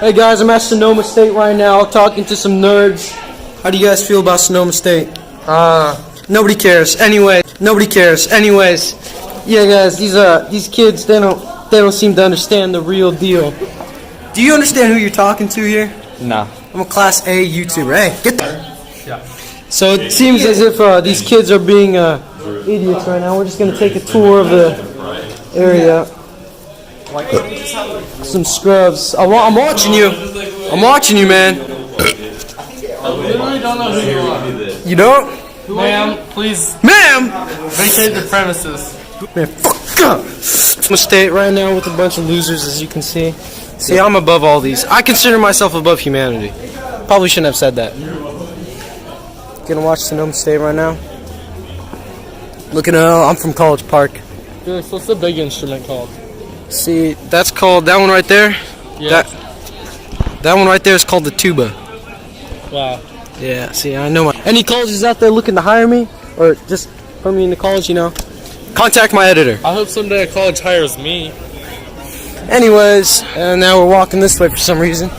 Hey guys, I'm at Sonoma State right now talking to some nerds. How do you guys feel about Sonoma State? Nobody cares. Anyway, nobody cares. Anyways, yeah guys, these kids they don't seem to understand the real deal. Do you understand who you're talking to here? No. I'm a Class A YouTuber. Hey, get there. Yeah. So it seems as if these kids are being idiots right now. We're just gonna take a tour of the area. Some scrubs. I'm watching you. I'm watching you, man. I literally don't know who you are. You don't? Ma'am, please. Ma'am! Vacate the premises. Man, fuck up. I'm state right now with a bunch of losers, as you can see. See, I'm above all these. I consider myself above humanity. Probably shouldn't have said that. Gonna watch Sonoma State right now. Looking at I'm from College Park. Felix, what's the big instrument called? See, that's called, that one right there? Yeah. That one right there is called the tuba. Wow. Yeah, see, I know any colleges out there looking to hire me? Or just put me into college, you know? Contact my editor. I hope someday a college hires me. Anyways, and now we're walking this way for some reason.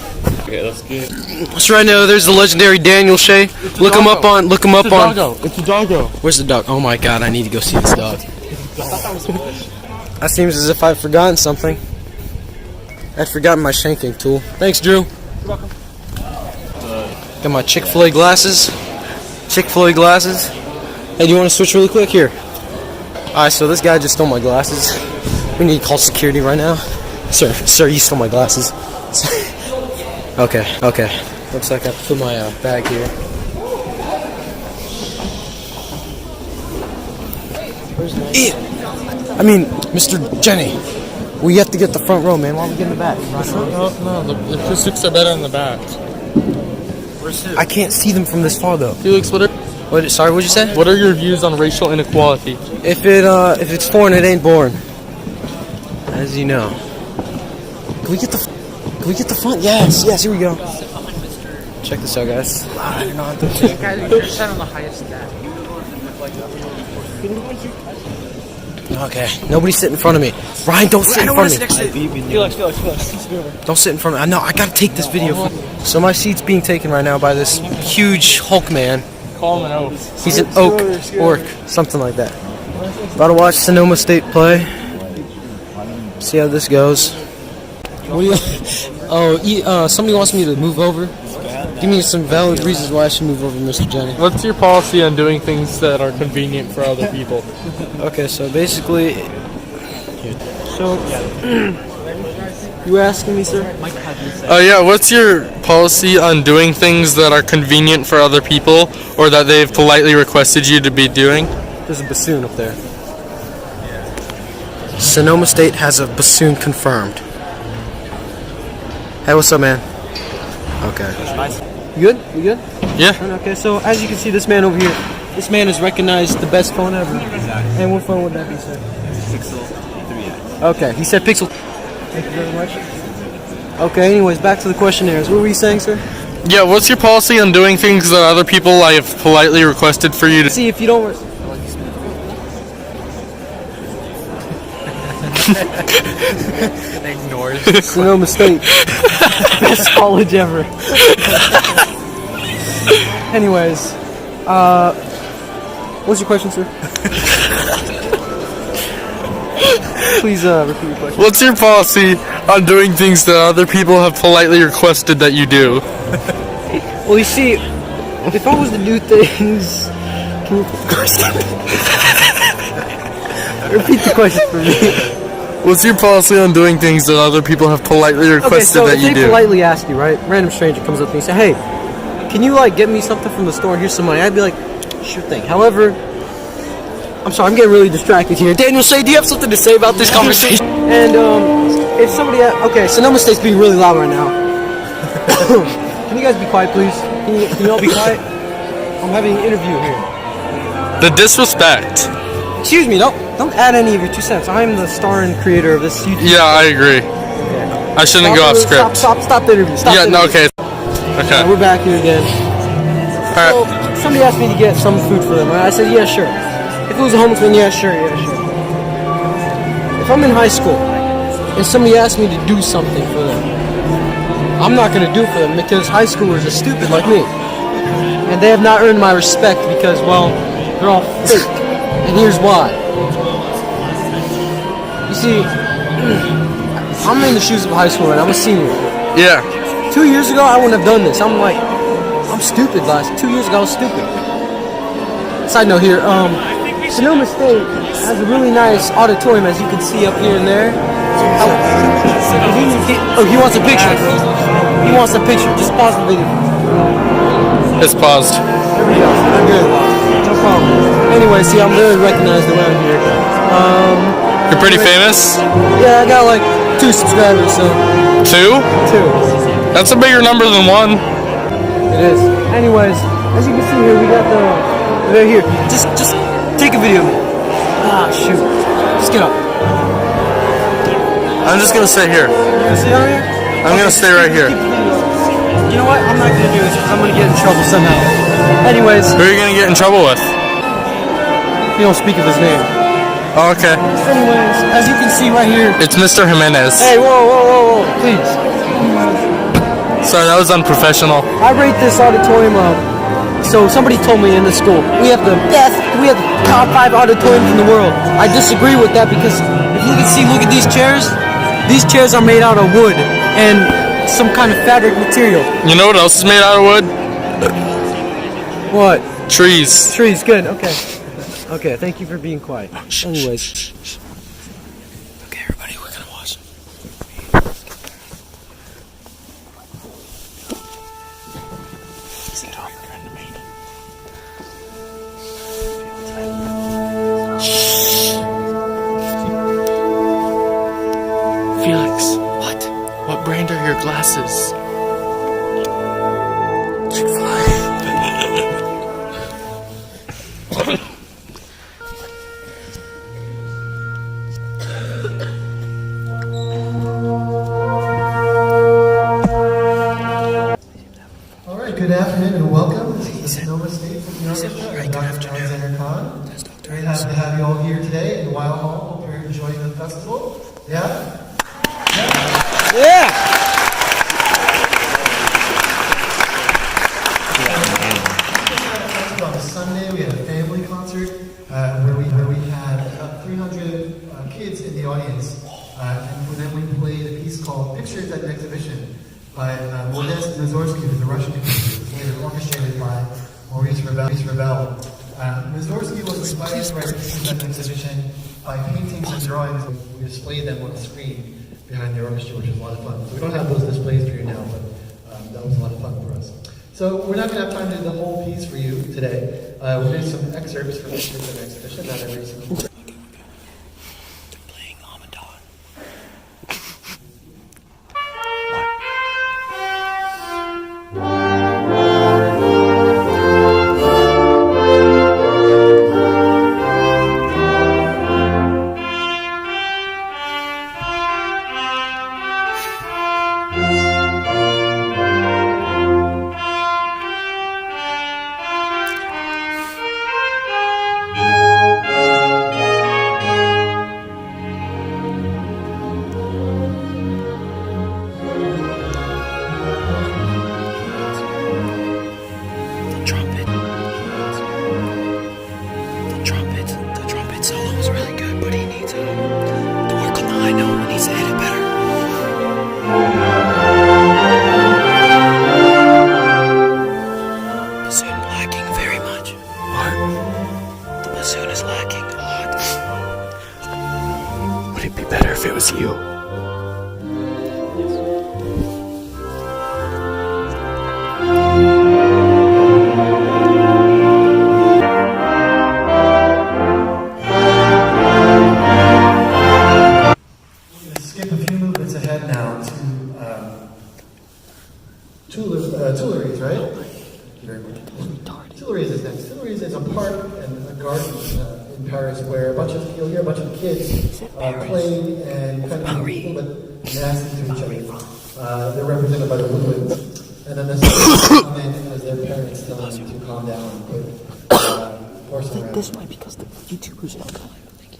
Okay, that's good. So right now, there's the legendary Daniel Shea. Look him up on. It's a doggo. Where's the dog? Oh my God, I need to go see this dog. That seems as if I've forgotten something. I'd forgotten my shanking tool. Thanks, Drew. Got my Chick-fil-A glasses. Chick-fil-A glasses. Hey, do you want to switch really quick here? Alright, so this guy just stole my glasses. We need to call security right now. Sir, you stole my glasses. Okay. Looks like I have to put my bag here. Where's my... Mr. Jenny, we have to get the front row, man. Why don't we get in the back? No, the acoustics are better in the back. I can't see them from this far, though. Felix, Sorry, what'd you say? what are your views on racial inequality? If it's foreign, it ain't born. As you know. Can we get the front? Yes, here we go. Check this out, guys. I don't know how to check. You're on the highest stat. Okay, nobody sit in front of me. Ryan, don't sit in front of me. Felix. Don't sit in front of me. No, I gotta take this video. So my seat's being taken right now by this huge Hulk man. Call him an oak. He's an orc, something like that. About to watch Sonoma State play. See how this goes. Somebody wants me to move over. Give me some valid reasons why I should move over, Mr. Jenny. What's your policy on doing things that are convenient for other people? Okay, so basically... You asking me, sir? Yeah, what's your policy on doing things that are convenient for other people or that they've politely requested you to be doing? There's a bassoon up there. Sonoma State has a bassoon confirmed. Hey, what's up, man? Okay. You good? You good? Yeah. Okay, so as you can see, this man over here, this man has recognized the best phone ever. And what phone would that be, sir? Pixel 3X. Okay, he said Pixel. Thank you very much. Okay, anyways, back to the questionnaires. What were you saying, sir? Yeah, what's your policy on doing things that other people I have politely requested for you to... See, if you don't... Ignore it. Sonoma State. Best college ever. Anyways, what's your question, sir? Please repeat your question. What's your policy on doing things that other people have politely requested that you do? Well, you see, if I was to do things... Can you repeat the question for me? What's your policy on doing things that other people have politely requested that you if they do? politely ask you, right? Random stranger comes up to me and say, "Hey, can you get me something from the store? Here's some money." I'd be like, "Sure thing." However, I'm sorry, I'm getting really distracted here. Daniel Shea, do you have something to say about this conversation? And if somebody, Sonoma State's being really loud right now. Can you guys be quiet, please? Can you all be quiet? I'm having an interview here. The disrespect. Excuse me, don't add any of your 2 cents. I'm the star and creator of this YouTube. Yeah, I agree. Okay. I shouldn't go off script. Stop the interview. Okay. We're back here again. Alright. So, somebody asked me to get some food for them, right? I said, yeah, sure. If it was a homeless man, yeah, sure. If I'm in high school and somebody asked me to do something for them, I'm not going to do for them because high schoolers are stupid like me. And they have not earned my respect because, well, they're all fake. And here's why. You see, I'm in the shoes of a high schooler and I'm a senior. Yeah. 2 years ago, I wouldn't have done this. I'm stupid, guys. 2 years ago, I was stupid. Side note here, Sonoma State has a really nice auditorium, as you can see up here and there. He wants a picture. He wants a picture. Just pause the video. It's paused. There we go. I'm good. No problem. Anyway, see, I'm really recognized around here. You're pretty famous? Yeah, I got like 2 subscribers, so. 2? 2. That's a bigger number than 1. It is. Anyways, as you can see here, we got they're here. Just take a video of me. Ah, shoot. Just get up. I'm just gonna stay here. You gonna stay out here? I'm gonna stay right here. You know what? I'm not gonna do this because I'm gonna get in trouble somehow. Anyways, Who are you gonna get in trouble with? you don't speak of his name. Oh, okay. Anyways, as you can see right here. It's Mr. Jimenez. Hey, whoa, please. Sorry, that was unprofessional. I rate this auditorium so somebody told me in the school, we have the top 5 auditoriums in the world. I disagree with that because if you can see, look at these chairs. These chairs are made out of wood and some kind of fabric material. You know what else is made out of wood? What? Trees. Trees, good, okay. Okay, thank you for being quiet. Anyways. Okay, everybody, we're gonna watch. Felix. What? What brand are your glasses? All right, good afternoon and welcome to the Sonoma State Orchestra and Dr. Alexander Khan. Very happy to have you all here today in Wild Hall. Hope you're enjoying the festival. Yeah? Yeah! On Sunday, we had a family concert where we had about 300 kids in the audience. And then we played a piece called Pictures at an Exhibition by Modest Mussorgsky, who's a Russian composer. It was orchestrated by Maurice Ravel. Mussorgsky was inspired to write pieces at an exhibition by paintings and drawings. We displayed them on the screen behind the orchestra, which was a lot of fun. So we don't have those displays for you now, but that was a lot of fun for us. So we're not going to have time to do the whole piece for you today. We'll do some excerpts from Pictures at an Exhibition that I recently. The trumpet solo was really good, but he needs to work on the high note. He needs to hit it better. Bassoon lacking very much. What? The bassoon is lacking a lot. Would it be better if it was you? Skip a few movements ahead now to Tuileries, right? Thank you very much. Tuileries is next. Tuileries is a park and a garden in Paris where you'll hear a bunch of kids playing and kind of a little bit nasty to each other. They're represented by the woodwinds. And then the students come in as their parents tell them to calm down and put porcelain around. This might be because the YouTubers don't know. Thank you.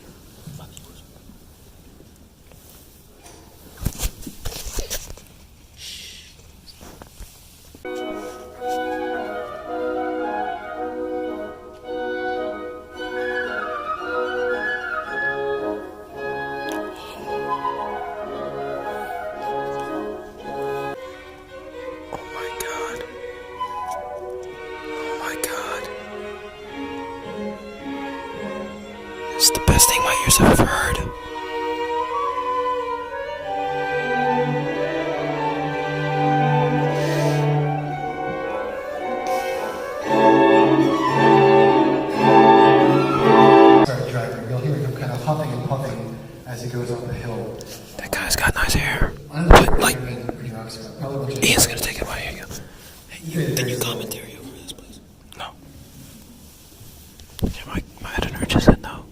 Ian's gonna take it by here. Can you commentary over this, please? No. Yeah, my editor just said no.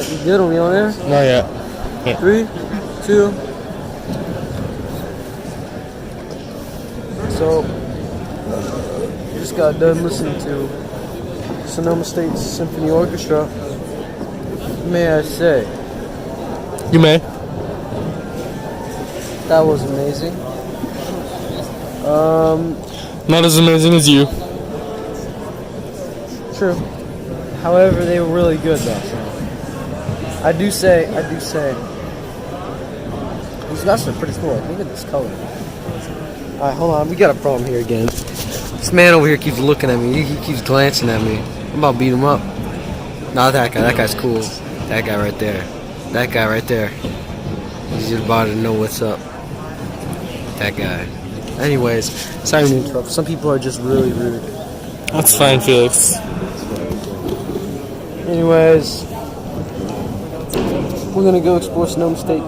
You good? Are we on there? Not yet. 3, 2. So, just got done listening to Sonoma State Symphony Orchestra. May I say, You may. that was amazing. Not as amazing as you. True. However, they were really good though. So. I do say, these guys are pretty cool. Look at this color. Alright, hold on. We got a problem here again. This man over here keeps looking at me. He keeps glancing at me. I'm about to beat him up. Not that guy. That guy's cool. That guy right there. That guy right there. He's just about to know what's up. That guy. Anyways, sorry to interrupt. Some people are just really rude. That's fine, Felix. Anyways, we're gonna go explore Sonoma State.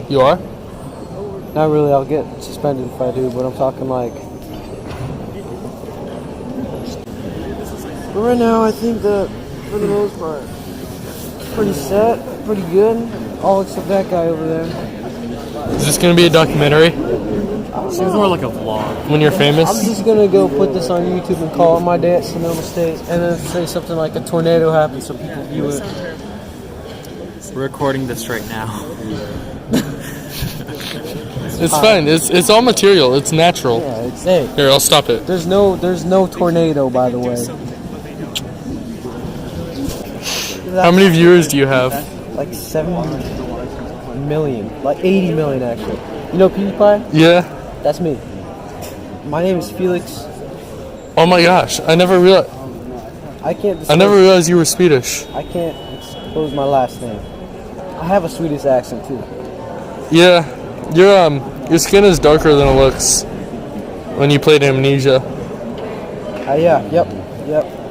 You are? Not really, I'll get suspended if I do, but I'm talking like... But right now, I think that, for the most part, pretty set, pretty good. All except that guy over there. Is this gonna be a documentary? Seems more like a vlog. When you're famous? I'm just gonna go put this on YouTube and call it My Day at Sonoma State, and then say something like a tornado happened so people view it. We're recording this right now. It's fine. It's all material. It's natural. Yeah, it's hey. Here, I'll stop it. There's no tornado, by the way. How many viewers do you have? Like 70 million, like 80 million actually. You know PewDiePie? Yeah. That's me. My name is Felix. Oh my gosh, I never realized. I can't. I never realized you were Swedish. I can't expose my last name. I have a Swedish accent too. Yeah, your skin is darker than it looks when you played Amnesia. Yeah. Yep.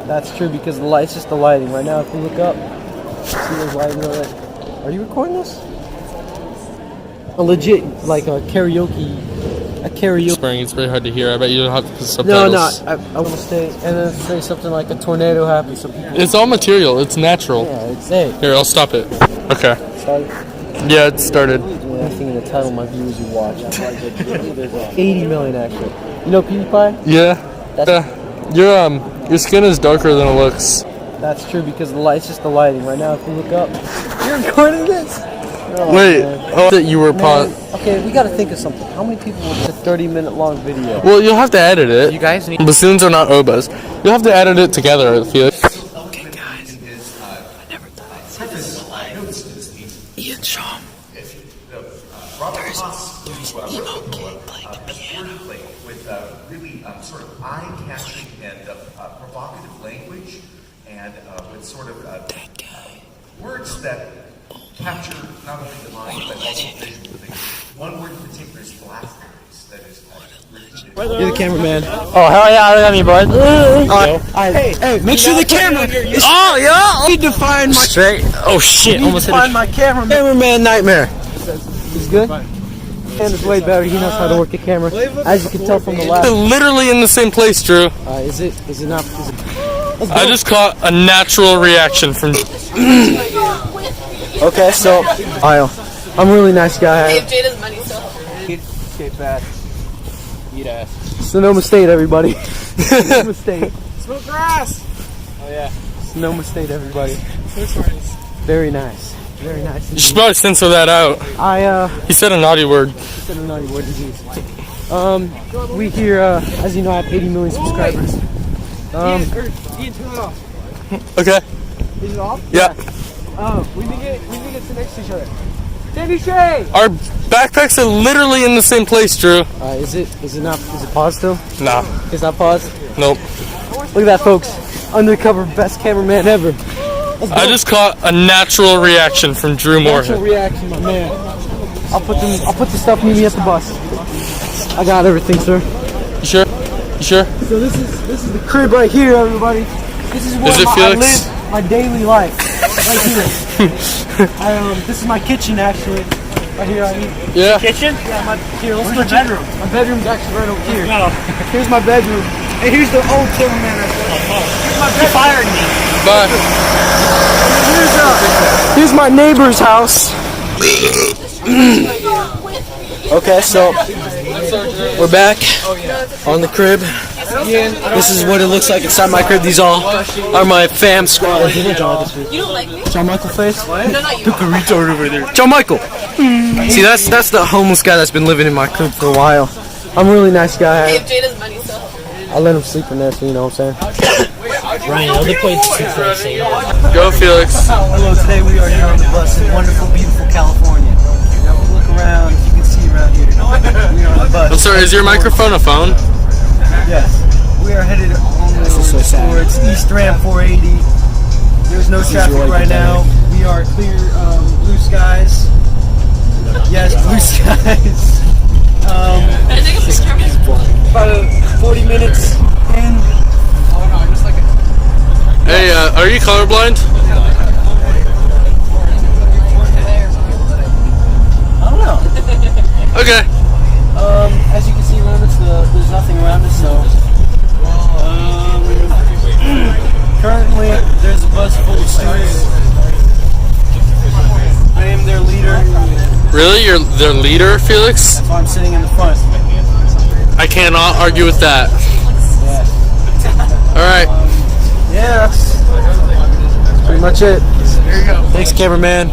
That's true because the light. It's just the lighting. Right now, if you look up, see those lighting on it. Are you recording this? A legit, like a karaoke. Spring, it's very hard to hear. I bet you don't have to put No, subtitles. I want to stay and then say something like a tornado happened so people. It's all material. It's natural. Yeah, it's hey. Here, I'll stop it. Okay. Sorry. Yeah, it started. Yeah, I think in the title, my viewers you watch. 80 million actually. You know PewDiePie? Yeah. Your skin is darker than it looks. That's true because the light. It's just the lighting. Right now, if you look up, you're recording this. Oh, Wait, man. that you were Man, okay, we gotta think of something. How many people will watch a 30-minute long video? Well, you'll have to edit it. You guys need. Bassoons are not obas. You'll have to edit it together, Felix. Okay, guys. I never thought I'd see this live. Ian Shaw. There's emo kid playing the piano. With really sort of eye-catching and provocative language, and with sort of That guy. words that capture not only the mind but also visual things. One word in particular is blackberries. That is repeated. You're the cameraman. Oh, hell yeah, look at me, bud. Hey, make sure the camera. Oh, yeah. I need to find my. Straight. Oh, shit. Almost hit Find my cameraman. Cameraman nightmare. He's good. And it's way better. He knows how to work a camera. As you can tell from the They're last. literally in the same place, Drew. Is it not? I just caught a natural reaction from. Okay, so I'm a really nice guy. Jada's money, so. Okay, bad. Sonoma State, everybody. Sonoma State. Smoke grass. Sonoma State, everybody. Very nice. Very nice. You should probably censor that out. He said a naughty word. Said a naughty word indeed. We here, as you know, I have 80 million subscribers. Ian, turn it off. Okay. Is it off? Yeah. We need to sit next to each other. Sandy Shay! Our backpacks are literally in the same place, Drew. Is it paused still? Nah. It's not paused? Nope. Look at that, folks. Undercover best cameraman ever. I just caught a natural reaction from Drew Natural Moorhead. reaction, my man. I'll put the stuff, meet me at the bus. I got everything, sir. You sure? You sure? So this is the crib right here, everybody. This is where I Felix? live my daily life. Right here. This is my kitchen, actually. Right here, I eat. Yeah. Kitchen? Yeah, here, let's Where's go your bedroom? My bedroom's actually right over here. No. Here's my bedroom. Hey, here's the old cameraman right there. Here's my bedroom. You fired me. Bye. Here's my neighbor's house. Okay, so we're back on the crib. This is what it looks like inside my crib. These all are my fam squad. You don't like me? John Michael face? No, not you. Retard over there. John Michael. See, that's the homeless guy that's been living in my crib for a while. I'm a really nice guy. If Jada's money, so. I let him sleep in there, so you know what I'm saying. Ryan, other points Go, Felix. Hello, today we are here on the bus in wonderful, beautiful California. Now look around, you can see around here. We are on the bus. I'm sorry, is your microphone a phone? Yes. We are headed towards East Ram 480. There's no traffic right now. We are clear, blue skies. Yes, blue skies. I think it's About 40 minutes in. Hey, are you colorblind? I don't know. Okay. As you can see around us, there's nothing around us, so. Currently, there's a bus full of students. I am their leader. Really? You're their leader, Felix? That's why I'm sitting in the front. I cannot argue with that. Alright. Yeah, that's pretty much it. There you go. Thanks, cameraman.